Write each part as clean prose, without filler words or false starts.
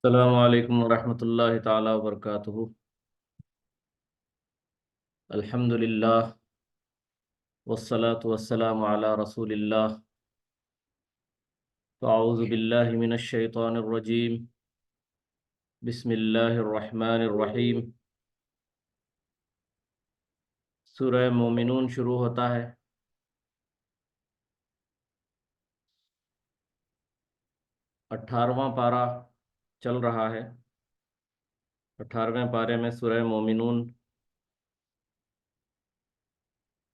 السلام علیکم ورحمۃ اللہ تعالی وبرکاتہ۔ الحمد للہ والصلاة والسلام علی رسول اللہ۔ اعوذ باللہ من الشیطان الرجیم، بسم اللہ الرحمن الرحیم۔ سورہ مومنون شروع ہوتا ہے۔ 18واں پارہ چل رہا ہے۔ 18ویں پارے میں سورہ مومنون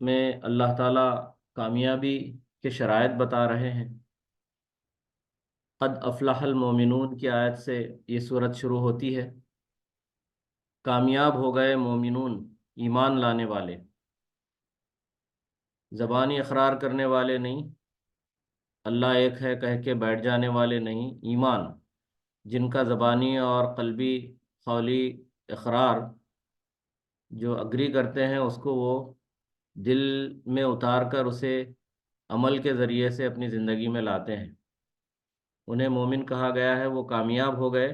میں اللہ تعالیٰ کامیابی کے شرائط بتا رہے ہیں۔ قد افلح المومنون کی آیت سے یہ صورت شروع ہوتی ہے۔ کامیاب ہو گئے مومنون، ایمان لانے والے، زبانی اقرار کرنے والے نہیں، اللہ ایک ہے کہہ کے بیٹھ جانے والے نہیں، ایمان جن کا زبانی اور قلبی قولی اقرار جو اگری کرتے ہیں اس کو وہ دل میں اتار کر اسے عمل کے ذریعے سے اپنی زندگی میں لاتے ہیں، انہیں مومن کہا گیا ہے۔ وہ کامیاب ہو گئے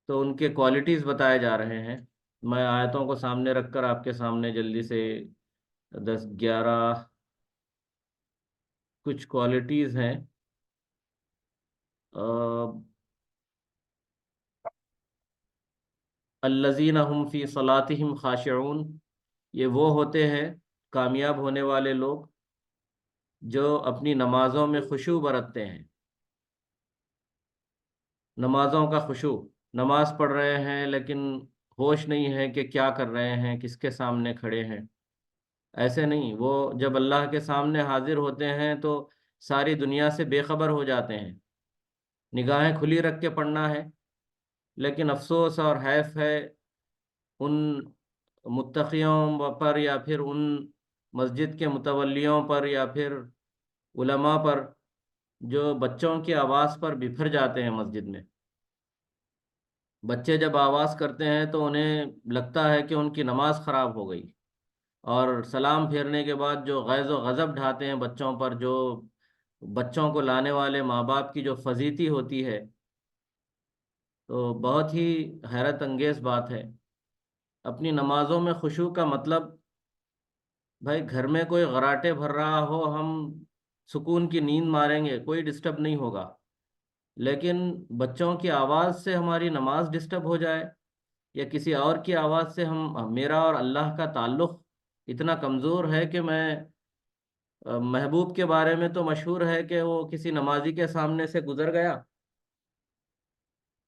تو ان کے کوالٹیز بتائے جا رہے ہیں۔ میں آیتوں کو سامنے رکھ کر آپ کے سامنے جلدی سے 10 11 کچھ کوالٹیز ہیں۔ الذین هم فی صلاتہم خاشعون، یہ وہ ہوتے ہیں کامیاب ہونے والے لوگ جو اپنی نمازوں میں خشوع برتتے ہیں۔ نمازوں کا خشوع، نماز پڑھ رہے ہیں لیکن ہوش نہیں ہے کہ کیا کر رہے ہیں، کس کے سامنے کھڑے ہیں۔ ایسے نہیں، وہ جب اللہ کے سامنے حاضر ہوتے ہیں تو ساری دنیا سے بے خبر ہو جاتے ہیں، نگاہیں کھلی رکھ کے پڑھنا ہے۔ لیکن افسوس اور حیف ہے ان متقیوں پر یا پھر ان مسجد کے متولیوں پر یا پھر علماء پر جو بچوں کی آواز پر بپھر جاتے ہیں مسجد میں۔ بچے جب آواز کرتے ہیں تو انہیں لگتا ہے کہ ان کی نماز خراب ہو گئی، اور سلام پھیرنے کے بعد جو غیظ و غضب ڈھاتے ہیں بچوں پر، جو بچوں کو لانے والے ماں باپ کی جو فضیلتی ہوتی ہے، تو بہت ہی حیرت انگیز بات ہے۔ اپنی نمازوں میں خشوع کا مطلب، بھائی گھر میں کوئی غراٹے بھر رہا ہو، ہم سکون کی نیند ماریں گے، کوئی ڈسٹرب نہیں ہوگا، لیکن بچوں کی آواز سے ہماری نماز ڈسٹرب ہو جائے یا کسی اور کی آواز سے میرا اور اللہ کا تعلق اتنا کمزور ہے کہ میں محبوب کے بارے میں تو مشہور ہے کہ وہ کسی نمازی کے سامنے سے گزر گیا،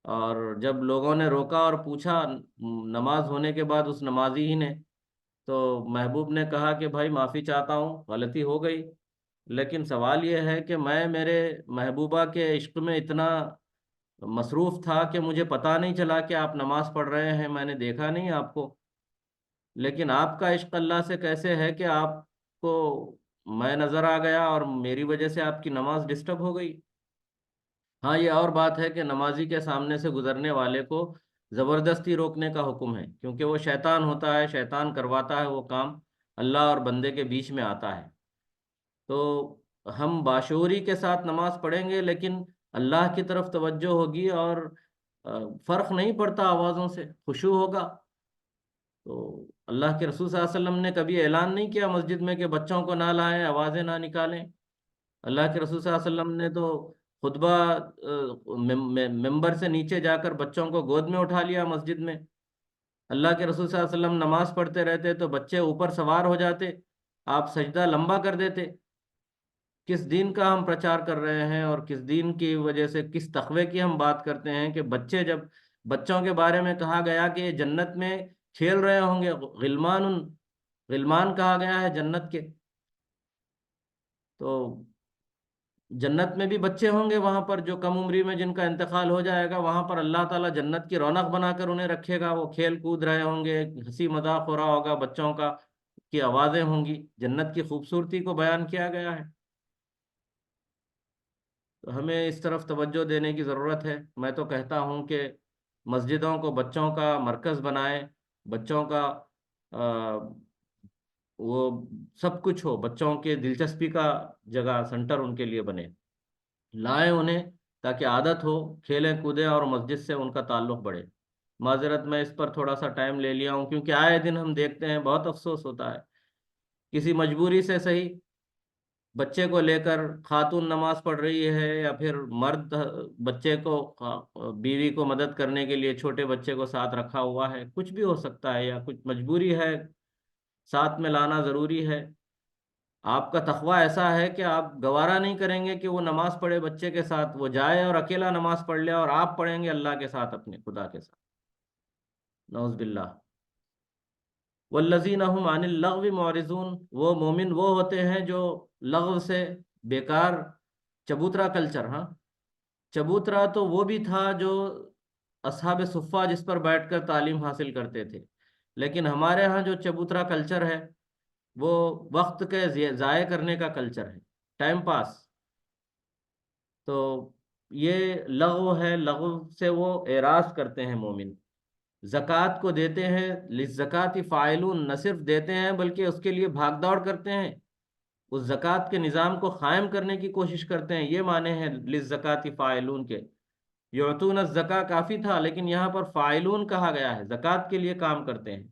اور جب لوگوں نے روکا اور پوچھا نماز ہونے کے بعد اس نمازی ہی نے، تو محبوب نے کہا کہ بھائی معافی چاہتا ہوں، غلطی ہو گئی، لیکن سوال یہ ہے کہ میں میرے محبوبہ کے عشق میں اتنا مصروف تھا کہ مجھے پتہ نہیں چلا کہ آپ نماز پڑھ رہے ہیں، میں نے دیکھا نہیں آپ کو۔ لیکن آپ کا عشق اللہ سے کیسے ہے کہ آپ کو میں نظر آ گیا اور میری وجہ سے آپ کی نماز ڈسٹرب ہو گئی۔ ہاں، یہ اور بات ہے کہ نمازی کے سامنے سے گزرنے والے کو زبردستی روکنے کا حکم ہے، کیونکہ وہ شیطان ہوتا ہے، شیطان کرواتا ہے وہ کام، اللہ اور بندے کے بیچ میں آتا ہے۔ تو ہم باشعوری کے ساتھ نماز پڑھیں گے لیکن اللہ کی طرف توجہ ہوگی، اور فرق نہیں پڑتا آوازوں سے، خشوع ہوگا۔ تو اللہ کے رسول صلی اللہ علیہ وسلم نے کبھی اعلان نہیں کیا مسجد میں کہ بچوں کو نہ لائیں، آوازیں نہ نکالیں۔ اللہ کے رسول صلی اللہ علیہ وسلم نے تو خطبہ ممبر سے نیچے جا کر بچوں کو گود میں اٹھا لیا مسجد میں۔ اللہ کے رسول صلی اللہ علیہ وسلم نماز پڑھتے رہتے تو بچے اوپر سوار ہو جاتے، آپ سجدہ لمبا کر دیتے۔ کس دین کا ہم پرچار کر رہے ہیں اور کس دین کی وجہ سے کس تقوی کی ہم بات کرتے ہیں کہ بچے، جب بچوں کے بارے میں کہا گیا کہ یہ جنت میں کھیل رہے ہوں گے، غلمان، غلمان کہا گیا ہے جنت کے، تو جنت میں بھی بچے ہوں گے وہاں پر جو کم عمری میں جن کا انتقال ہو جائے گا، وہاں پر اللہ تعالیٰ جنت کی رونق بنا کر انہیں رکھے گا، وہ کھیل کود رہے ہوں گے، ہنسی مذاق ہو رہا ہوگا بچوں کا، کی آوازیں ہوں گی، جنت کی خوبصورتی کو بیان کیا گیا ہے۔ تو ہمیں اس طرف توجہ دینے کی ضرورت ہے۔ میں تو کہتا ہوں کہ مسجدوں کو بچوں کا مرکز بنائیں، بچوں کا وہ سب کچھ ہو، بچوں کے دلچسپی کا جگہ، سنٹر ان کے لیے بنے، لائیں انہیں تاکہ عادت ہو، کھیلیں کودیں اور مسجد سے ان کا تعلق بڑھے۔ معذرت میں اس پر تھوڑا سا ٹائم لے لیا ہوں، کیونکہ آئے دن ہم دیکھتے ہیں، بہت افسوس ہوتا ہے، کسی مجبوری سے صحیح بچے کو لے کر خاتون نماز پڑھ رہی ہے، یا پھر مرد بچے کو، بیوی کو مدد کرنے کے لیے چھوٹے بچے کو ساتھ رکھا ہوا ہے، کچھ بھی ہو سکتا ہے، یا کچھ مجبوری ہے، ساتھ میں لانا ضروری ہے۔ آپ کا تقوی ایسا ہے کہ آپ گوارا نہیں کریں گے کہ وہ نماز پڑھے بچے کے ساتھ، وہ جائے اور اکیلا نماز پڑھ لے، اور آپ پڑھیں گے اللہ کے ساتھ، اپنے خدا کے ساتھ، نعوذ باللہ۔ والذین هم عن اللغو معرضون، وہ مومن وہ ہوتے ہیں جو لغو سے، بیکار، چبوترا کلچر، ہاں، چبوترا تو وہ بھی تھا جو اصحاب صفہ جس پر بیٹھ کر تعلیم حاصل کرتے تھے، لیکن ہمارے ہاں جو چبوترا کلچر ہے وہ وقت کے ضائع کرنے کا کلچر ہے، ٹائم پاس۔ تو یہ لغو ہے، لغو سے وہ اعراض کرتے ہیں مومن۔ زکوٰۃ کو دیتے ہیں، للزکوٰۃ فاعلون، نہ صرف دیتے ہیں بلکہ اس کے لیے بھاگ دوڑ کرتے ہیں، اس زکوٰۃ کے نظام کو قائم کرنے کی کوشش کرتے ہیں، یہ معنی ہے للزکوٰۃ فاعلون کے۔ یعطون الزکوٰۃ کافی تھا، لیکن یہاں پر فاعلون کہا گیا ہے، زکوٰۃ کے لیے کام کرتے ہیں۔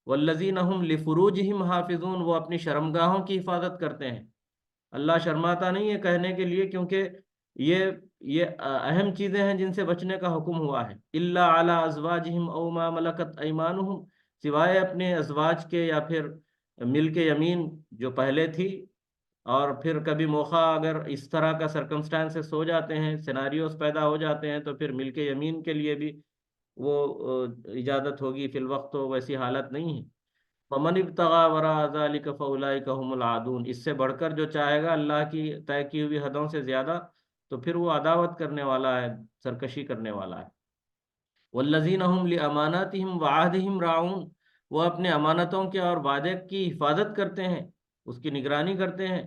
والذین هم لفروجہم حافظون، وہ اپنی شرمگاہوں کی حفاظت کرتے ہیں۔ اللہ شرماتا نہیں ہے کہنے کے لیے، کیونکہ یہ اہم چیزیں ہیں جن سے بچنے کا حکم ہوا ہے۔ الا علی ازواجہم او ما ملکت ایمانہم، سوائے اپنے ازواج کے یا پھر ملک یمین جو پہلے تھی، اور پھر کبھی موقع اگر اس طرح کا سرکمسٹانسز ہو جاتے ہیں، سیناریوز پیدا ہو جاتے ہیں، تو پھر ملک یمین کے لیے بھی وہ اجازت ہوگی، فی الوقت تو ویسی حالت نہیں ہے۔ فمن ابتغى وراء ذلك فاولئک هم العادون، اس سے بڑھ کر جو چاہے گا اللہ کی طے کی ہوئی حدوں سے زیادہ، تو پھر وہ عداوت کرنے والا ہے، سرکشی کرنے والا ہے۔ والذین هم لاماناتهم وعهدهم راعون، وہ اپنے امانتوں کے اور وعدے کی حفاظت کرتے ہیں، اس کی نگرانی کرتے ہیں۔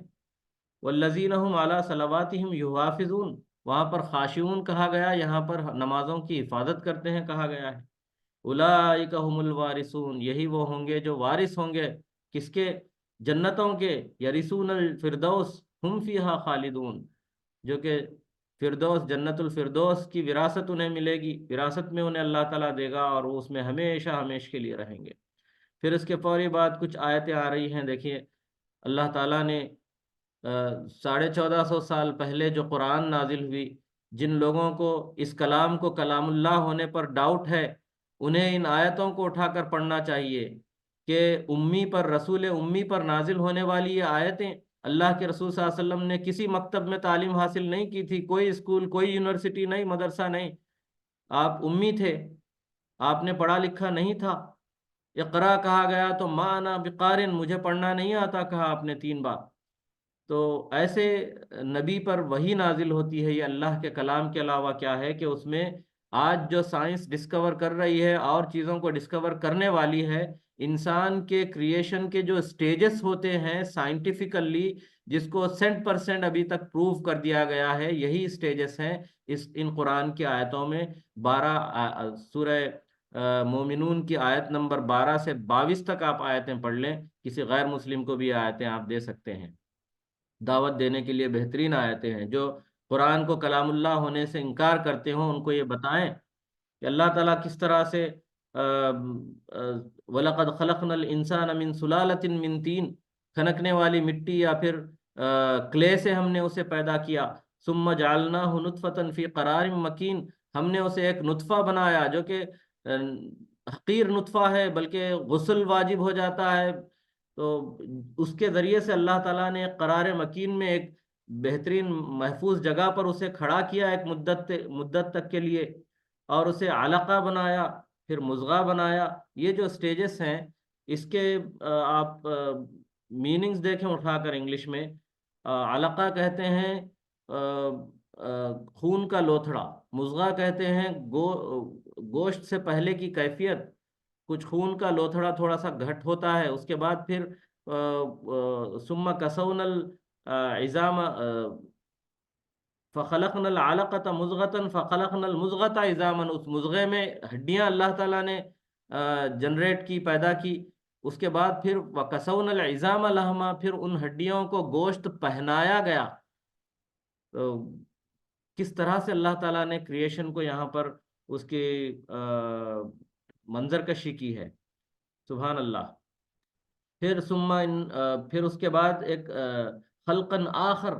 والذین هم علی صلواتهم یحافظون، وہاں پر خاشعون کہا گیا، یہاں پر نمازوں کی حفاظت کرتے ہیں کہا گیا ہے۔ اولئک هم الوارثون، یہی وہ ہوں گے جو وارث ہوں گے، کس کے؟ جنتوں کے۔ یرثون الفردوس ہم فیہا خالدون، جو کہ فردوس، جنت الفردوس کی وراثت انہیں ملے گی، وراثت میں انہیں اللہ تعالیٰ دے گا، اور وہ اس میں ہمیشہ ہمیشہ کے لیے رہیں گے۔ پھر اس کے فوری بعد کچھ آیتیں آ رہی ہیں، دیکھیے اللہ تعالیٰ نے 1450 سال پہلے جو قرآن نازل ہوئی، جن لوگوں کو اس کلام کو کلام اللہ ہونے پر ڈاؤٹ ہے، انہیں ان آیتوں کو اٹھا کر پڑھنا چاہیے کہ امی پر، رسول امی پر نازل ہونے والی یہ آیتیں، اللہ کے رسول صلی اللہ علیہ وسلم نے کسی مکتب میں تعلیم حاصل نہیں کی تھی، کوئی اسکول، کوئی یونیورسٹی نہیں، مدرسہ نہیں، آپ امی تھے، آپ نے پڑھا لکھا نہیں تھا۔ اقرا کہا گیا تو ما انا بقارن، مجھے پڑھنا نہیں آتا کہا آپ نے 3 بار۔ تو ایسے نبی پر وہی نازل ہوتی ہے، یہ اللہ کے کلام کے علاوہ کیا ہے کہ اس میں آج جو سائنس ڈسکور کر رہی ہے اور چیزوں کو ڈسکور کرنے والی ہے، انسان کے کریشن کے جو سٹیجز ہوتے ہیں سائنٹیفیکلی، جس کو 100% ابھی تک پروف کر دیا گیا ہے، یہی سٹیجز ہیں ان قرآن کی آیتوں میں۔ 12 سورہ مومنون کی آیت نمبر 12 سے 22 تک آپ آیتیں پڑھ لیں، کسی غیر مسلم کو بھی آیتیں آپ دے سکتے ہیں، دعوت دینے کے لیے بہترین آیتیں ہیں۔ جو قرآن کو کلام اللہ ہونے سے انکار کرتے ہوں ان کو یہ بتائیں کہ اللہ تعالیٰ کس طرح سے وَلَقَدْ خَلَقْنَا الْإِنسَانَ مِنْ سُلَالَةٍ مِنْ طِينٍ، کھنکنے والی مٹی یا پھر کلے سے ہم نے اسے پیدا کیا، ثُمَّ جَعَلْنَاهُ نُطْفَةً فِي قَرَارٍ مَكِينٍ، ہم نے اسے ایک نطفہ بنایا جو کہ حقیر نطفہ ہے، بلکہ غسل واجب ہو جاتا ہے، تو اس کے ذریعے سے اللہ تعالیٰ نے ایک قرار مکین میں، ایک بہترین محفوظ جگہ پر اسے کھڑا کیا ایک مدت تک کے لیے، اور اسے علقہ بنایا، پھر مضغہ بنایا۔ یہ جو سٹیجز ہیں اس کے آپ میننگز دیکھیں اٹھا کر انگلش میں۔ علقہ کہتے ہیں خون کا لوتھڑا، مضغہ کہتے ہیں گوشت سے پہلے کی کیفیت، کچھ خون کا لوتھڑا تھوڑا سا گھٹ ہوتا ہے، اس کے بعد پھر ثم کسونا العظام فخلقنا العلقۃ مضغۃ فخلقنا المضغۃ عظاما، اس مضغے میں ہڈیاں اللہ تعالیٰ نے جنریٹ کی، پیدا کی، اس کے بعد پھر وکسونا العظام لحما، پھر ان ہڈیوں کو گوشت پہنایا گیا۔ تو کس طرح سے اللہ تعالیٰ نے کریشن کو یہاں پر اس کی منظر کشی کی ہے، سبحان اللہ۔ پھر اس کے بعد ایک خلقن آخر،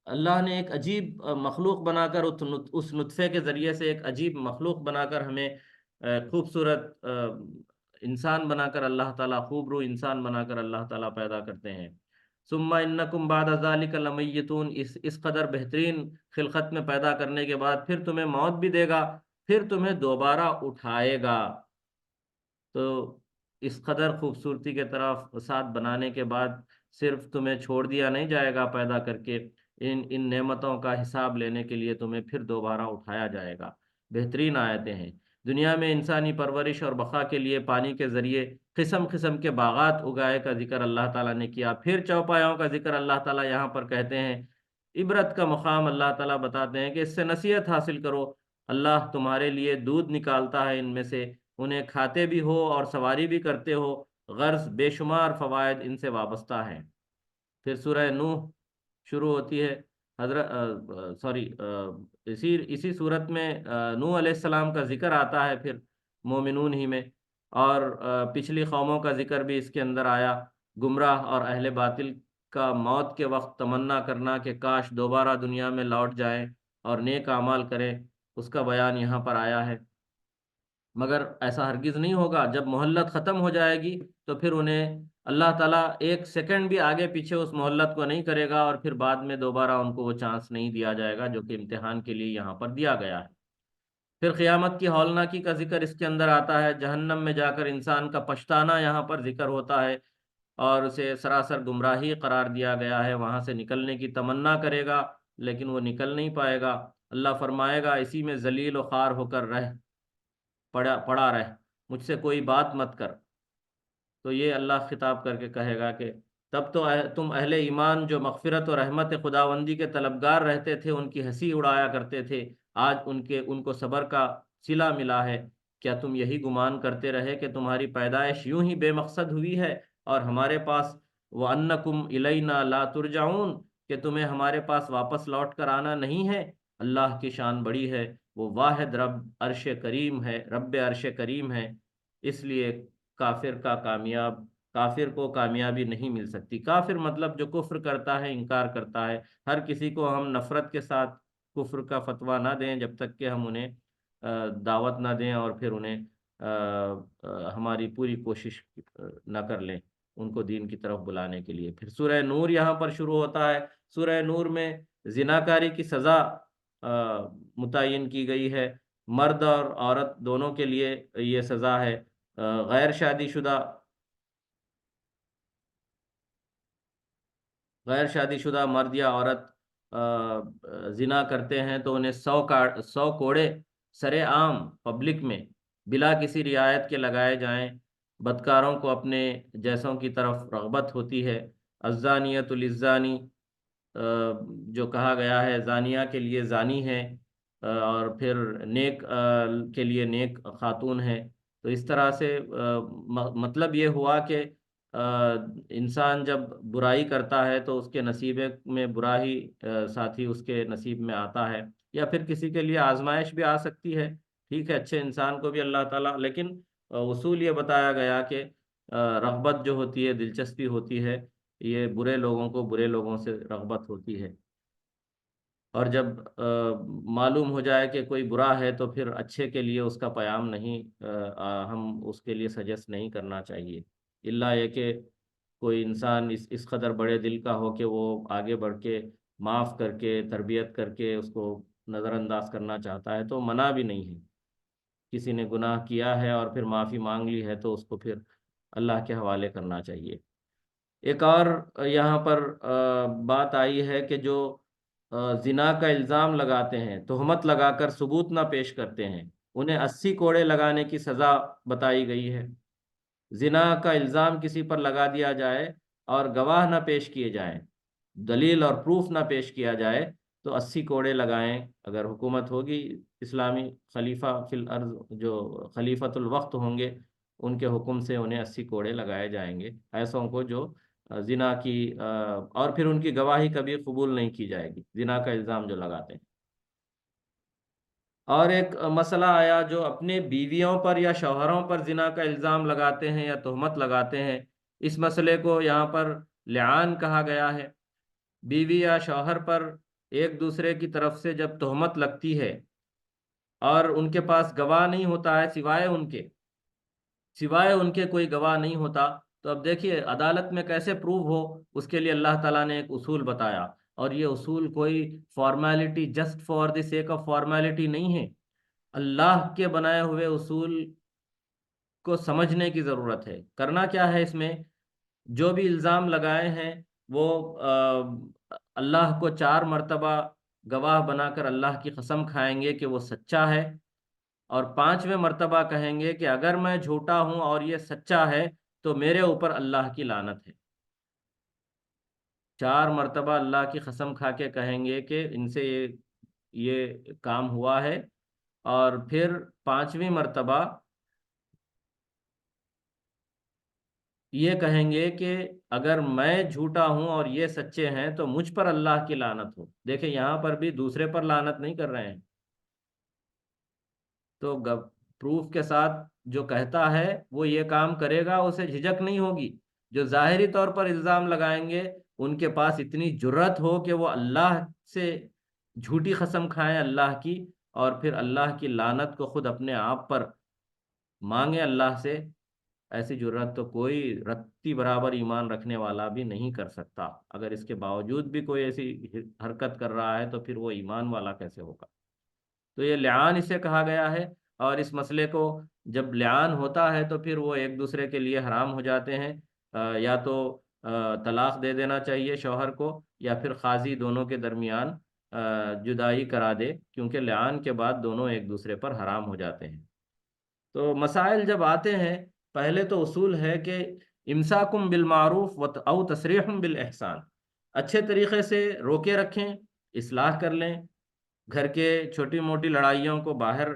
اللہ نے ایک عجیب مخلوق بنا کر اس نطفے کے ذریعے سے ایک عجیب مخلوق بنا کر ہمیں خوبصورت انسان بنا کر اللہ تعالیٰ، خوب رو انسان بنا کر اللہ تعالیٰ پیدا کرتے ہیں۔ ثم انکم بعد ذلک لمیتون، اس قدر بہترین خلقت میں پیدا کرنے کے بعد پھر تمہیں موت بھی دے گا، پھر تمہیں دوبارہ اٹھائے گا۔ تو اس قدر خوبصورتی کے طرف ساتھ بنانے کے بعد صرف تمہیں چھوڑ دیا نہیں جائے گا پیدا کر کے، ان نعمتوں کا حساب لینے کے لیے تمہیں پھر دوبارہ اٹھایا جائے گا۔ بہترین آیتیں ہیں۔ دنیا میں انسانی پرورش اور بقا کے لیے پانی کے ذریعے قسم قسم کے باغات اگائے کا ذکر اللہ تعالیٰ نے کیا، پھر چوپایوں کا ذکر اللہ تعالیٰ یہاں پر کہتے ہیں۔ عبرت کا مقام اللہ تعالیٰ بتاتے ہیں کہ اس سے نصیحت حاصل کرو، اللہ تمہارے لیے دودھ نکالتا ہے ان میں سے، انہیں کھاتے بھی ہو اور سواری بھی کرتے ہو، غرض بے شمار فوائد ان سے وابستہ ہیں۔ پھر سورہ نوح شروع ہوتی ہے، حضرت سوری اسی صورت میں نوح علیہ السلام کا ذکر آتا ہے پھر مومنون ہی میں، اور پچھلی قوموں کا ذکر بھی اس کے اندر آیا، گمراہ اور اہل باطل کا موت کے وقت تمنا کرنا کہ کاش دوبارہ دنیا میں لوٹ جائیں اور نیک اعمال کریں، اس کا بیان یہاں پر آیا ہے۔ مگر ایسا ہرگز نہیں ہوگا، جب مہلت ختم ہو جائے گی تو پھر انہیں اللہ تعالیٰ ایک سیکنڈ بھی آگے پیچھے اس مہلت کو نہیں کرے گا، اور پھر بعد میں دوبارہ ان کو وہ چانس نہیں دیا جائے گا جو کہ امتحان کے لیے یہاں پر دیا گیا ہے۔ پھر قیامت کی ہولناکی کا ذکر اس کے اندر آتا ہے، جہنم میں جا کر انسان کا پچھتانا یہاں پر ذکر ہوتا ہے، اور اسے سراسر گمراہی قرار دیا گیا ہے، وہاں سے نکلنے کی تمنا کرے گا لیکن وہ نکل نہیں پائے گا۔ اللہ فرمائے گا اسی میں ذلیل و خوار ہو کر رہ، پڑا رہ، مجھ سے کوئی بات مت کر۔ تو یہ اللہ خطاب کر کے کہے گا کہ تب تو تم اہل ایمان جو مغفرت و رحمت خداوندی کے طلبگار رہتے تھے، ان کی ہنسی اڑایا کرتے تھے، آج ان کو صبر کا صلہ ملا ہے۔ کیا تم یہی گمان کرتے رہے کہ تمہاری پیدائش یوں ہی بے مقصد ہوئی ہے اور ہمارے پاس، وَأَنَّكُمْ إِلَيْنَا لَا تُرْجَعُونَ، کہ تمہیں ہمارے پاس واپس لوٹ کر آنا نہیں ہے؟ اللہ کی شان بڑی ہے، وہ واحد رب عرش کریم ہے، رب عرش کریم ہے، اس لیے کافر کو کامیابی نہیں مل سکتی۔ کافر مطلب جو کفر کرتا ہے، انکار کرتا ہے۔ ہر کسی کو ہم نفرت کے ساتھ کفر کا فتویٰ نہ دیں جب تک کہ ہم انہیں دعوت نہ دیں اور پھر انہیں ہماری پوری کوشش نہ کر لیں ان کو دین کی طرف بلانے کے لیے۔ پھر سورہ نور یہاں پر شروع ہوتا ہے۔ سورہ نور میں زناکاری کی سزا متعین کی گئی ہے، مرد اور عورت دونوں کے لیے یہ سزا ہے۔ غیر شادی شدہ مرد یا عورت زنا کرتے ہیں تو انہیں 100 کوڑے سرے عام پبلک میں بلا کسی رعایت کے لگائے جائیں۔ بدکاروں کو اپنے جیسوں کی طرف رغبت ہوتی ہے۔ الزانیۃ للزانی، جو کہا گیا ہے زانیہ کے لیے زانی ہے، اور پھر نیک کے لیے نیک خاتون ہے۔ تو اس طرح سے مطلب یہ ہوا کہ انسان جب برائی کرتا ہے تو اس کے نصیب میں برا ہی ساتھی اس کے نصیب میں آتا ہے، یا پھر کسی کے لیے آزمائش بھی آ سکتی ہے، ٹھیک ہے، اچھے انسان کو بھی اللہ تعالیٰ، لیکن اصول یہ بتایا گیا کہ رغبت جو ہوتی ہے، دلچسپی ہوتی ہے، یہ برے لوگوں کو برے لوگوں سے رغبت ہوتی ہے، اور جب معلوم ہو جائے کہ کوئی برا ہے تو پھر اچھے کے لیے اس کا پیام نہیں، ہم اس کے لیے سجیسٹ نہیں کرنا چاہیے، الا یہ کہ کوئی انسان اس قدر بڑے دل کا ہو کہ وہ آگے بڑھ کے معاف کر کے تربیت کر کے اس کو نظر انداز کرنا چاہتا ہے تو منع بھی نہیں ہے۔ کسی نے گناہ کیا ہے اور پھر معافی مانگ لی ہے تو اس کو پھر اللہ کے حوالے کرنا چاہیے۔ ایک اور یہاں پر بات آئی ہے کہ جو زنا کا الزام لگاتے ہیں، تہمت لگا کر ثبوت نہ پیش کرتے ہیں، انہیں 80 کوڑے لگانے کی سزا بتائی گئی ہے۔ زنا کا الزام کسی پر لگا دیا جائے اور گواہ نہ پیش کیے جائیں، دلیل اور پروف نہ پیش کیا جائے تو 80 کوڑے لگائیں۔ اگر حکومت ہوگی اسلامی، خلیفہ فی الارض جو خلیفۃ الوقت ہوں گے، ان کے حکم سے انہیں 80 کوڑے لگائے جائیں گے ایسوں کو جو زنا کی، اور پھر ان کی گواہی کبھی قبول نہیں کی جائے گی، زنا کا الزام جو لگاتے ہیں۔ اور ایک مسئلہ آیا جو اپنے بیویوں پر یا شوہروں پر زنا کا الزام لگاتے ہیں یا تہمت لگاتے ہیں، اس مسئلے کو یہاں پر لعان کہا گیا ہے۔ بیوی یا شوہر پر ایک دوسرے کی طرف سے جب تہمت لگتی ہے اور ان کے پاس گواہ نہیں ہوتا ہے، سوائے ان کے کوئی گواہ نہیں ہوتا، تو اب دیکھیے عدالت میں کیسے پروو ہو، اس کے لیے اللہ تعالیٰ نے ایک اصول بتایا، اور یہ اصول کوئی formality, just for the sake of formality نہیں ہے۔ اللہ کے بنائے ہوئے اصول کو سمجھنے کی ضرورت ہے۔ کرنا کیا ہے اس میں؟ جو بھی الزام لگائے ہیں وہ اللہ کو 4 مرتبہ گواہ بنا کر اللہ کی قسم کھائیں گے کہ وہ سچا ہے، اور 5ویں مرتبہ کہیں گے کہ اگر میں جھوٹا ہوں اور یہ سچا ہے تو میرے اوپر اللہ کی لعنت ہے۔ 4 مرتبہ اللہ کی قسم کھا کے کہیں گے کہ ان سے یہ کام ہوا ہے، اور پھر 5ویں مرتبہ یہ کہیں گے کہ اگر میں جھوٹا ہوں اور یہ سچے ہیں تو مجھ پر اللہ کی لعنت ہو۔ دیکھیں یہاں پر بھی دوسرے پر لعنت نہیں کر رہے ہیں، تو پروف کے ساتھ جو کہتا ہے وہ یہ کام کرے گا، اسے جھجک نہیں ہوگی۔ جو ظاہری طور پر الزام لگائیں گے ان کے پاس اتنی جرت ہو کہ وہ اللہ سے جھوٹی قسم کھائیں اللہ کی، اور پھر اللہ کی لعنت کو خود اپنے آپ پر مانگے اللہ سے، ایسی جرت تو کوئی رتی برابر ایمان رکھنے والا بھی نہیں کر سکتا۔ اگر اس کے باوجود بھی کوئی ایسی حرکت کر رہا ہے تو پھر وہ ایمان والا کیسے ہوگا؟ تو یہ لعان اسے کہا گیا ہے، اور اس مسئلے کو جب لعان ہوتا ہے تو پھر وہ ایک دوسرے کے لیے حرام ہو جاتے ہیں۔ یا تو طلاق دے دینا چاہیے شوہر کو، یا پھر قاضی دونوں کے درمیان جدائی کرا دے، کیونکہ لعان کے بعد دونوں ایک دوسرے پر حرام ہو جاتے ہیں۔ تو مسائل جب آتے ہیں، پہلے تو اصول ہے کہ امساکم بالمعروف او تسریح بالاحسان، اچھے طریقے سے روکے رکھیں، اصلاح کر لیں، گھر کے چھوٹی موٹی لڑائیوں کو باہر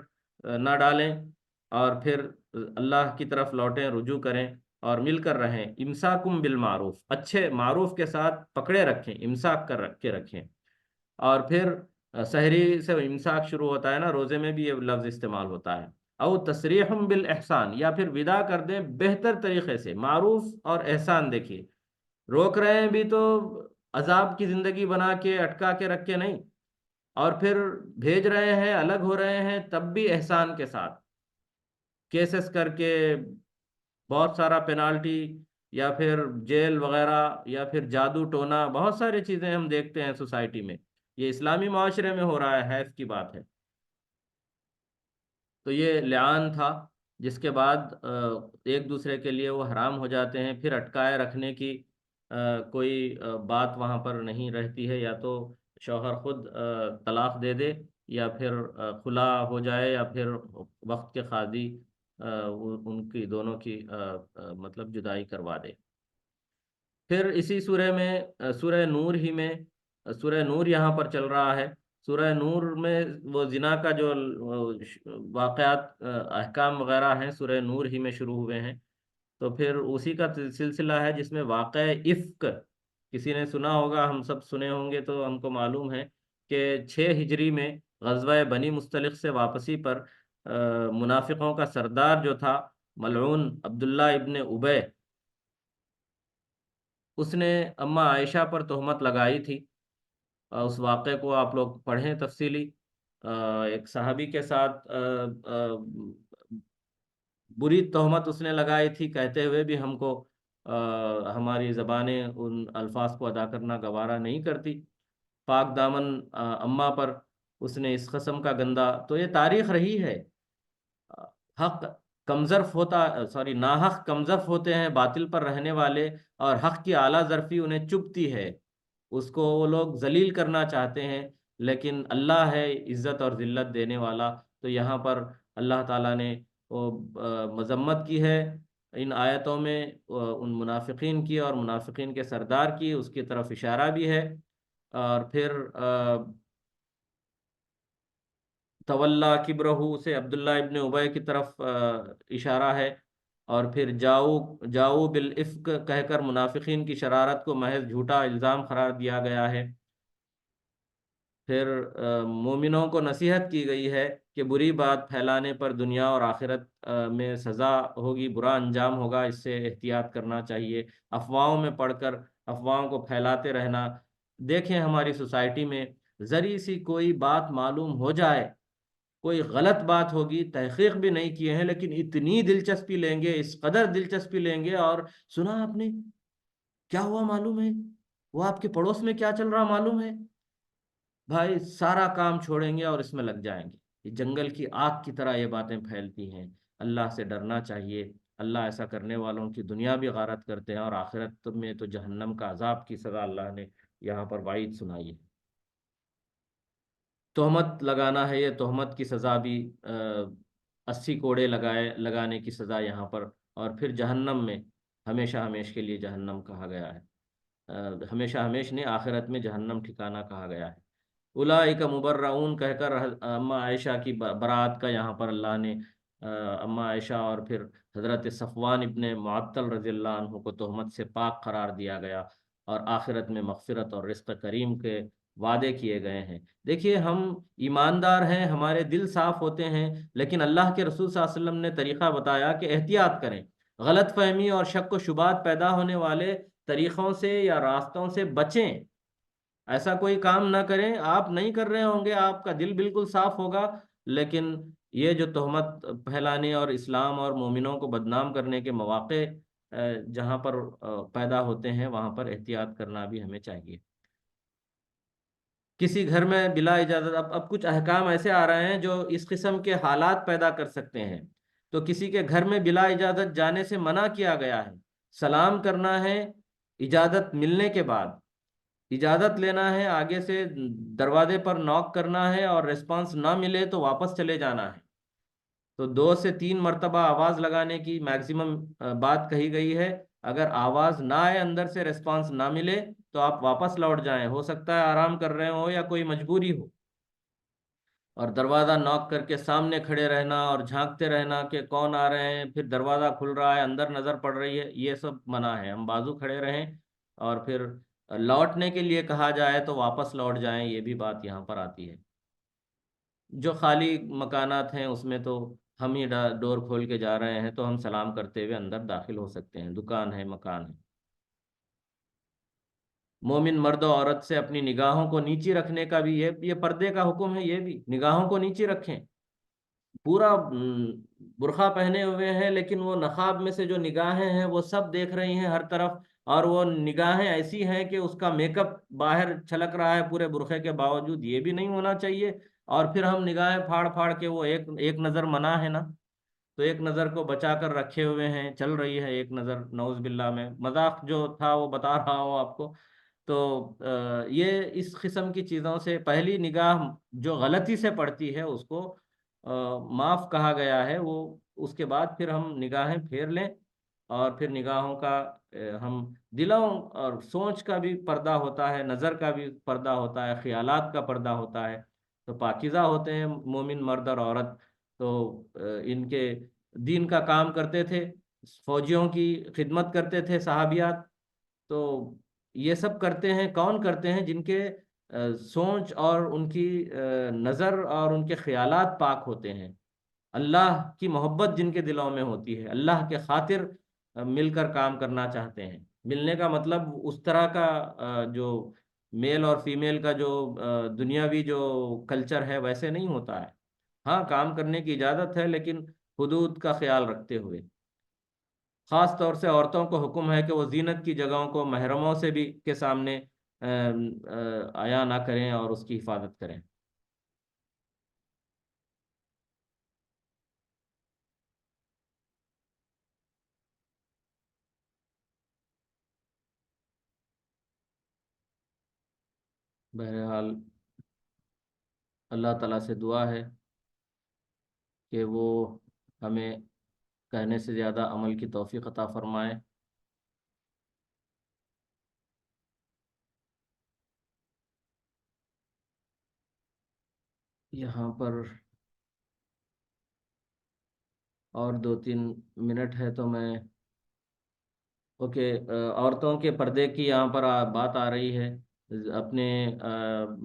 نہ ڈالیں، اور پھر اللہ کی طرف لوٹیں، رجوع کریں اور مل کر رہیں۔ امساکم بالمعروف، اچھے معروف کے ساتھ پکڑے رکھیں، امساک کر رکھ کے رکھیں۔ اور پھر سحری سے امساک شروع ہوتا ہے نا، روزے میں بھی یہ لفظ استعمال ہوتا ہے۔ او تصریح بالاحسان، یا پھر ودا کر دیں بہتر طریقے سے۔ معروف اور احسان دیکھیے، روک رہے ہیں بھی تو عذاب کی زندگی بنا کے اٹکا کے رکھ کے نہیں، اور پھر بھیج رہے ہیں، الگ ہو رہے ہیں، تب بھی احسان کے ساتھ، کیسز کر کے بہت سارا پینالٹی، یا پھر جیل وغیرہ، یا پھر جادو ٹونا، بہت ساری چیزیں ہم دیکھتے ہیں سوسائٹی میں، یہ اسلامی معاشرے میں ہو رہا ہے، حیف کی بات ہے۔ تو یہ لعان تھا، جس کے بعد ایک دوسرے کے لیے وہ حرام ہو جاتے ہیں، پھر اٹکائے رکھنے کی کوئی بات وہاں پر نہیں رہتی ہے، یا تو شوہر خود طلاق دے دے، یا پھر خلا ہو جائے، یا پھر وقت کے قاضی ان کی دونوں کی مطلب جدائی کروا دے۔ پھر اسی سورہ میں سورہ نور ہی میں، سورہ نور یہاں پر چل رہا ہے، سورہ نور میں وہ زنا کا جو واقعات احکام وغیرہ ہیں سورہ نور ہی میں شروع ہوئے ہیں۔ تو پھر اسی کا سلسلہ ہے جس میں واقع افک، کسی نے سنا ہوگا، ہم سب سنے ہوں گے، تو ہم کو معلوم ہے کہ 6 ہجری میں غزوہ بنی مستلق سے واپسی پر منافقوں کا سردار جو تھا ملعون عبداللہ ابن ابے، اس نے اما عائشہ پر تہمت لگائی تھی۔ اس واقعے کو آپ لوگ پڑھیں تفصیلی۔ ایک صحابی کے ساتھ بری تہمت اس نے لگائی تھی، کہتے ہوئے بھی ہم کو ہماری زبانیں ان الفاظ کو ادا کرنا گوارا نہیں کرتی، پاک دامن اماں پر اس نے اس قسم کا گندا، تو یہ تاریخ رہی ہے۔ حق کمزرف ہوتا، سوری ناحق کمزرف ہوتے ہیں باطل پر رہنے والے، اور حق کی اعلیٰ ظرفی انہیں چبھتی ہے، اس کو وہ لوگ ذلیل کرنا چاہتے ہیں، لیکن اللہ ہے عزت اور ذلت دینے والا۔ تو یہاں پر اللہ تعالیٰ نے وہ مذمت کی ہے ان آیتوں میں ان منافقین کی اور منافقین کے سردار کی، اس کی طرف اشارہ بھی ہے، اور پھر تولا کبرہ سے عبداللہ ابن ابی کی طرف اشارہ ہے، اور پھر جاؤ جاؤ بالافک کہہ کر منافقین کی شرارت کو محض جھوٹا الزام قرار دیا گیا ہے۔ پھر مومنوں کو نصیحت کی گئی ہے کہ بری بات پھیلانے پر دنیا اور آخرت میں سزا ہوگی، برا انجام ہوگا، اس سے احتیاط کرنا چاہیے۔ افواہوں میں پڑھ کر افواہوں کو پھیلاتے رہنا، دیکھیں ہماری سوسائٹی میں ذری سی کوئی بات معلوم ہو جائے، کوئی غلط بات ہوگی، تحقیق بھی نہیں کیے ہیں لیکن اتنی دلچسپی لیں گے، اس قدر دلچسپی لیں گے، اور سنا آپ نے کیا ہوا معلوم ہے، وہ آپ کے پڑوس میں کیا چل رہا معلوم ہے، بھائی سارا کام چھوڑیں گے اور اس میں لگ جائیں گے۔ یہ جنگل کی آگ کی طرح یہ باتیں پھیلتی ہیں، اللہ سے ڈرنا چاہیے۔ اللہ ایسا کرنے والوں کی دنیا بھی غارت کرتے ہیں، اور آخرت میں تو جہنم کا عذاب کی سزا اللہ نے یہاں پر وعید سنائی ہے۔ تہمت لگانا ہے، یہ تہمت کی سزا بھی 80 کوڑے لگانے کی سزا یہاں پر، اور پھر جہنم میں ہمیشہ ہمیش کے لیے جہنم کہا گیا ہے۔ ہمیشہ ہمیش نے آخرت میں جہنم ٹھکانہ کہا گیا ہے۔ اولئک مبرعون کہہ کر اما عائشہ کی برات کا یہاں پر اللہ نے اما عائشہ اور پھر حضرت صفوان ابن معطل رضی اللہ عنہ کو تہمت سے پاک قرار دیا گیا، اور آخرت میں مغفرت اور رزق کریم کے وعدے کیے گئے ہیں۔ دیکھیے ہم ایماندار ہیں، ہمارے دل صاف ہوتے ہیں، لیکن اللہ کے رسول صلی اللہ علیہ وسلم نے طریقہ بتایا کہ احتیاط کریں، غلط فہمی اور شک و شبہات پیدا ہونے والے طریقوں سے یا راستوں سے بچیں، ایسا کوئی کام نہ کریں۔ آپ نہیں کر رہے ہوں گے، آپ کا دل بالکل صاف ہوگا، لیکن یہ جو تہمت پھیلانے اور اسلام اور مومنوں کو بدنام کرنے کے مواقع جہاں پر پیدا ہوتے ہیں، وہاں پر احتیاط کرنا بھی ہمیں چاہیے۔ کسی گھر میں بلا اجازت اب کچھ احکام ایسے آ رہے ہیں جو اس قسم کے حالات پیدا کر سکتے ہیں، تو کسی کے گھر میں بلا اجازت جانے سے منع کیا گیا ہے۔ سلام کرنا ہے اجازت ملنے کے بعد، اجازت لینا ہے، آگے سے دروازے پر نوک کرنا ہے، اور ریسپانس نہ ملے تو واپس چلے جانا ہے۔ تو 2 سے 3 مرتبہ آواز لگانے کی میکسیمم بات کہی گئی ہے۔ اگر آواز نہ آئے، اندر سے ریسپانس نہ ملے، تو آپ واپس لوٹ جائیں، ہو سکتا ہے آرام کر رہے ہو یا کوئی مجبوری ہو۔ اور دروازہ نوک کر کے سامنے کھڑے رہنا اور جھانکتے رہنا کہ کون آ رہے ہیں، پھر دروازہ کھل رہا ہے، اندر نظر پڑ رہی ہے، یہ سب منع ہے۔ ہم بازو کھڑے رہیں، اور پھر لوٹنے کے لیے کہا جائے تو واپس لوٹ جائیں، یہ بھی بات یہاں پر آتی ہے۔ جو خالی مکانات ہیں اس میں تو ہم ہی ڈور کھول کے جا رہے ہیں، تو ہم سلام کرتے ہوئے اندر داخل ہو سکتے ہیں، دکان ہے، مکان ہے۔ مومن مرد و عورت سے اپنی نگاہوں کو نیچی رکھنے کا بھی یہ پردے کا حکم ہے، یہ بھی نگاہوں کو نیچی رکھیں۔ پورا برقع پہنے ہوئے ہیں، لیکن وہ نقاب میں سے جو نگاہیں ہیں وہ سب دیکھ رہی ہیں ہر طرف، اور وہ نگاہیں ایسی ہیں کہ اس کا میک اپ باہر چھلک رہا ہے پورے برقعے کے باوجود، یہ بھی نہیں ہونا چاہیے۔ اور پھر ہم نگاہیں پھاڑ پھاڑ کے، وہ ایک ایک نظر منع ہے نا، تو ایک نظر کو بچا کر رکھے ہوئے ہیں، چل رہی ہے ایک نظر، نعوذ باللہ، میں مذاق جو تھا وہ بتا رہا ہوں آپ کو۔ تو یہ اس قسم کی چیزوں سے پہلی نگاہ جو غلطی سے پڑتی ہے اس کو معاف کہا گیا ہے، وہ اس کے بعد پھر ہم نگاہیں پھیر لیں، اور پھر نگاہوں کا ہم دلوں اور سوچ کا بھی پردہ ہوتا ہے، نظر کا بھی پردہ ہوتا ہے، خیالات کا پردہ ہوتا ہے، تو پاکیزہ ہوتے ہیں مومن مرد اور عورت۔ تو ان کے دین کا کام کرتے تھے، فوجیوں کی خدمت کرتے تھے صحابیات، تو یہ سب کرتے ہیں، کون کرتے ہیں؟ جن کے سوچ اور ان کی نظر اور ان کے خیالات پاک ہوتے ہیں، اللہ کی محبت جن کے دلوں میں ہوتی ہے، اللہ کے خاطر مل کر کام کرنا چاہتے ہیں۔ ملنے کا مطلب اس طرح کا جو میل اور فیمیل کا جو دنیاوی جو کلچر ہے ویسے نہیں ہوتا ہے۔ ہاں کام کرنے کی اجازت ہے، لیکن حدود کا خیال رکھتے ہوئے۔ خاص طور سے عورتوں کو حکم ہے کہ وہ زینت کی جگہوں کو محرموں سے بھی کے سامنے عیاں نہ کریں اور اس کی حفاظت کریں۔ بہرحال اللہ تعالیٰ سے دعا ہے کہ وہ ہمیں کہنے سے زیادہ عمل کی توفیق عطا فرمائے۔ یہاں پر اور 2-3 منٹ ہے تو میں، اوکے، عورتوں کے پردے کی یہاں پر بات آ رہی ہے۔ اپنے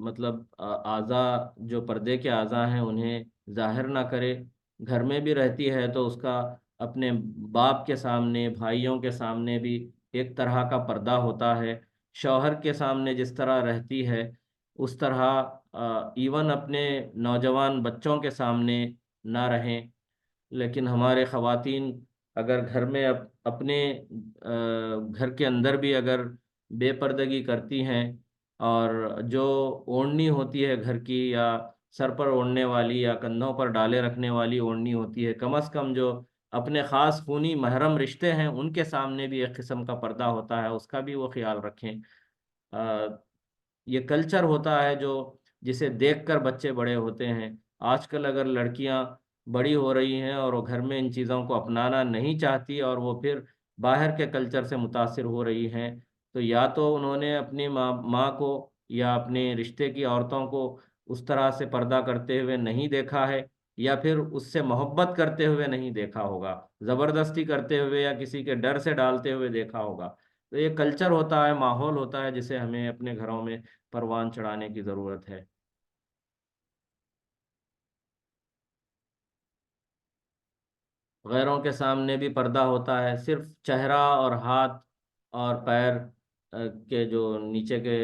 مطلب اعضاء جو پردے کے اعضاء ہیں انہیں ظاہر نہ کرے. گھر میں بھی رہتی ہے تو اس کا اپنے باپ کے سامنے، بھائیوں کے سامنے بھی ایک طرح کا پردہ ہوتا ہے. شوہر کے سامنے جس طرح رہتی ہے اس طرح ایون اپنے نوجوان بچوں کے سامنے نہ رہیں. لیکن ہمارے خواتین اگر گھر میں اپنے گھر کے اندر بھی اگر بے پردگی کرتی ہیں، اور جو اوڑھنی ہوتی ہے گھر کی، یا سر پر اوڑھنے والی یا کندھوں پر ڈالے رکھنے والی اوڑھنی ہوتی ہے، کم از کم جو اپنے خاص خونی محرم رشتے ہیں ان کے سامنے بھی ایک قسم کا پردہ ہوتا ہے، اس کا بھی وہ خیال رکھیں. آ، یہ کلچر ہوتا ہے جو جسے دیکھ کر بچے بڑے ہوتے ہیں. آج کل اگر لڑکیاں بڑی ہو رہی ہیں اور وہ گھر میں ان چیزوں کو اپنانا نہیں چاہتی اور وہ پھر باہر کے کلچر سے متاثر ہو رہی ہیں، تو یا تو انہوں نے اپنی ماں کو یا اپنے رشتے کی عورتوں کو اس طرح سے پردہ کرتے ہوئے نہیں دیکھا ہے، یا پھر اس سے محبت کرتے ہوئے نہیں دیکھا ہوگا، زبردستی کرتے ہوئے یا کسی کے ڈر سے ڈالتے ہوئے دیکھا ہوگا. تو یہ کلچر ہوتا ہے، ماحول ہوتا ہے، جسے ہمیں اپنے گھروں میں پروان چڑھانے کی ضرورت ہے. غیروں کے سامنے بھی پردہ ہوتا ہے، صرف چہرہ اور ہاتھ اور پیر کے جو نیچے کے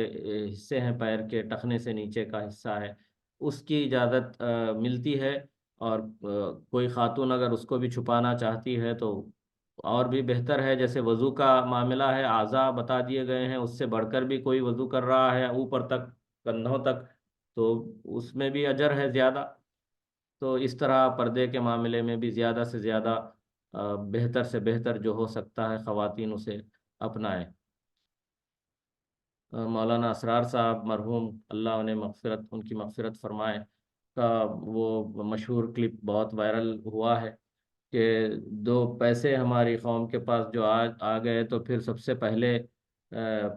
حصے ہیں، پیر کے ٹخنے سے نیچے کا حصہ ہے، اس کی اجازت ملتی ہے. اور کوئی خاتون اگر اس کو بھی چھپانا چاہتی ہے تو اور بھی بہتر ہے. جیسے وضو کا معاملہ ہے، اعضاء بتا دیے گئے ہیں، اس سے بڑھ کر بھی کوئی وضو کر رہا ہے اوپر تک، کندھوں تک، تو اس میں بھی اجر ہے زیادہ. تو اس طرح پردے کے معاملے میں بھی زیادہ سے زیادہ بہتر سے بہتر جو ہو سکتا ہے خواتین اسے اپنائیں. مولانا اسرار صاحب مرحوم، اللہ انہیں مغفرت، ان کی مغفرت فرمائے، کا وہ مشہور کلپ بہت وائرل ہوا ہے کہ دو پیسے ہماری قوم کے پاس جو آ گئے تو پھر سب سے پہلے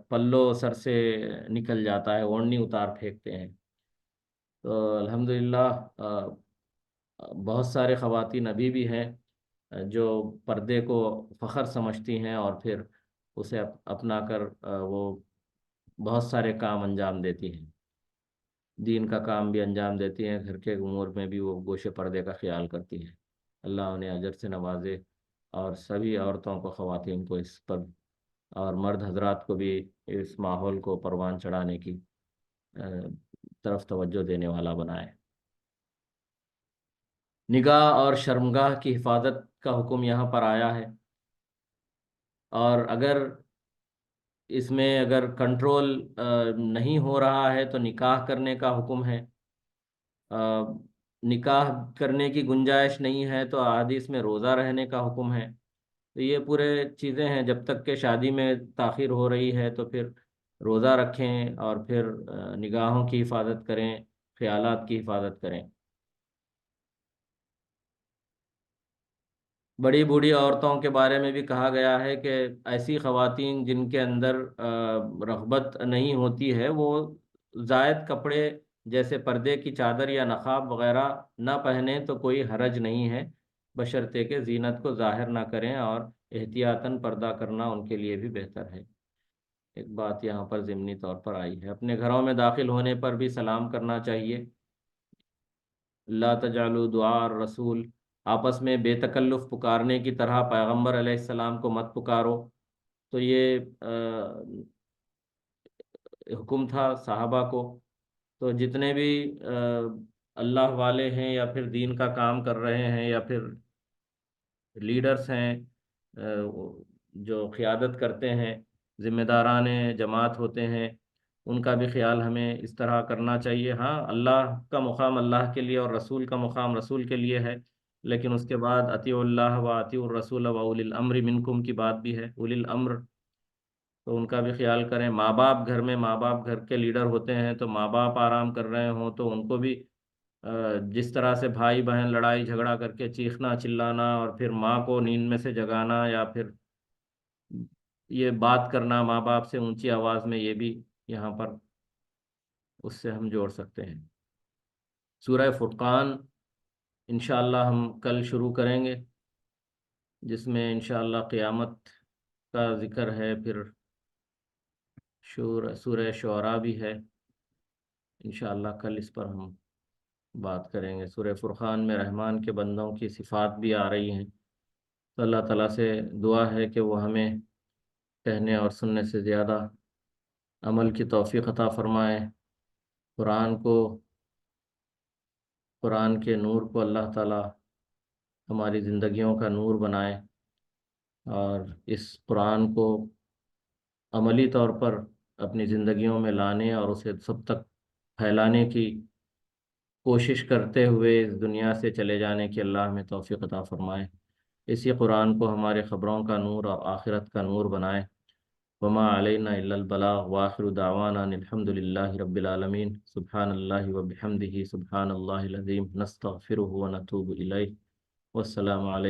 پلو سر سے نکل جاتا ہے، اوڑھنی اتار پھینکتے ہیں. تو الحمدللہ بہت سارے خواتین ابھی بھی ہیں جو پردے کو فخر سمجھتی ہیں اور پھر اسے اپنا کر وہ بہت سارے کام انجام دیتی ہیں، دین کا کام بھی انجام دیتی ہیں، گھر کے امور میں بھی وہ گوشے پردے کا خیال کرتی ہیں. اللہ انہیں اجر سے نوازے، اور سبھی عورتوں کو، خواتین کو اس پر، اور مرد حضرات کو بھی اس ماحول کو پروان چڑھانے کی طرف توجہ دینے والا بنائے. نگاہ اور شرمگاہ کی حفاظت کا حکم یہاں پر آیا ہے، اور اگر اس میں اگر کنٹرول نہیں ہو رہا ہے تو نکاح کرنے کا حکم ہے. آ، نکاح کرنے کی گنجائش نہیں ہے تو احادیث میں روزہ رہنے کا حکم ہے. تو یہ پورے چیزیں ہیں. جب تک کہ شادی میں تاخیر ہو رہی ہے تو پھر روزہ رکھیں، اور پھر نگاہوں کی حفاظت کریں، خیالات کی حفاظت کریں. بڑی بوڑھی عورتوں کے بارے میں بھی کہا گیا ہے کہ ایسی خواتین جن کے اندر رغبت نہیں ہوتی ہے، وہ زائد کپڑے جیسے پردے کی چادر یا نقاب وغیرہ نہ پہنیں تو کوئی حرج نہیں ہے، بشرطے کہ زینت کو ظاہر نہ کریں، اور احتیاطاً پردہ کرنا ان کے لیے بھی بہتر ہے. ایک بات یہاں پر ضمنی طور پر آئی ہے، اپنے گھروں میں داخل ہونے پر بھی سلام کرنا چاہیے. لا تجعلوا دعاء الرسول، آپس میں بے تکلف پکارنے کی طرح پیغمبر علیہ السلام کو مت پکارو. تو یہ حکم تھا صحابہ کو. تو جتنے بھی اللہ والے ہیں یا پھر دین کا کام کر رہے ہیں یا پھر لیڈرز ہیں، جو قیادت کرتے ہیں، ذمہ داران جماعت ہوتے ہیں، ان کا بھی خیال ہمیں اس طرح کرنا چاہیے. ہاں، اللہ کا مقام اللہ کے لیے اور رسول کا مقام رسول کے لیے ہے، لیکن اس کے بعد اطیعوا اللہ و اطیعوا الرسول و اولی الامر منکم کی بات بھی ہے، اولی الامر. تو ان کا بھی خیال کریں. ماں باپ، گھر میں ماں باپ گھر کے لیڈر ہوتے ہیں، تو ماں باپ آرام کر رہے ہوں تو ان کو بھی جس طرح سے بھائی بہن لڑائی جھگڑا کر کے چیخنا چلانا اور پھر ماں کو نیند میں سے جگانا، یا پھر یہ بات کرنا ماں باپ سے اونچی آواز میں، یہ بھی یہاں پر اس سے ہم جوڑ سکتے ہیں. سورہ فرقان انشاءاللہ ہم کل شروع کریں گے، جس میں انشاءاللہ قیامت کا ذکر ہے، پھر سورہ شعراء بھی ہے، انشاءاللہ کل اس پر ہم بات کریں گے۔ سورہ فرقان میں رحمان کے بندوں کی صفات بھی آ رہی ہیں، تو اللہ تعالیٰ سے دعا ہے کہ وہ ہمیں کہنے اور سننے سے زیادہ عمل کی توفیق عطا فرمائے۔ قرآن کو، قرآن کے نور کو اللہ تعالیٰ ہماری زندگیوں کا نور بنائے، اور اس قرآن کو عملی طور پر اپنی زندگیوں میں لانے اور اسے سب تک پھیلانے کی کوشش کرتے ہوئے اس دنیا سے چلے جانے کی اللہ ہمیں توفیق عطا فرمائے۔ اسی قرآن کو ہمارے خبروں کا نور اور آخرت کا نور بنائے۔ وما علینا الا البلاغ، وآخر دعوانا ان الحمد للہ رب العالمین۔ سبحان اللہ وبحمدہ، سبحان اللہ العظیم، نستغفرہ ونتوب الیہ، والسلام علیکم۔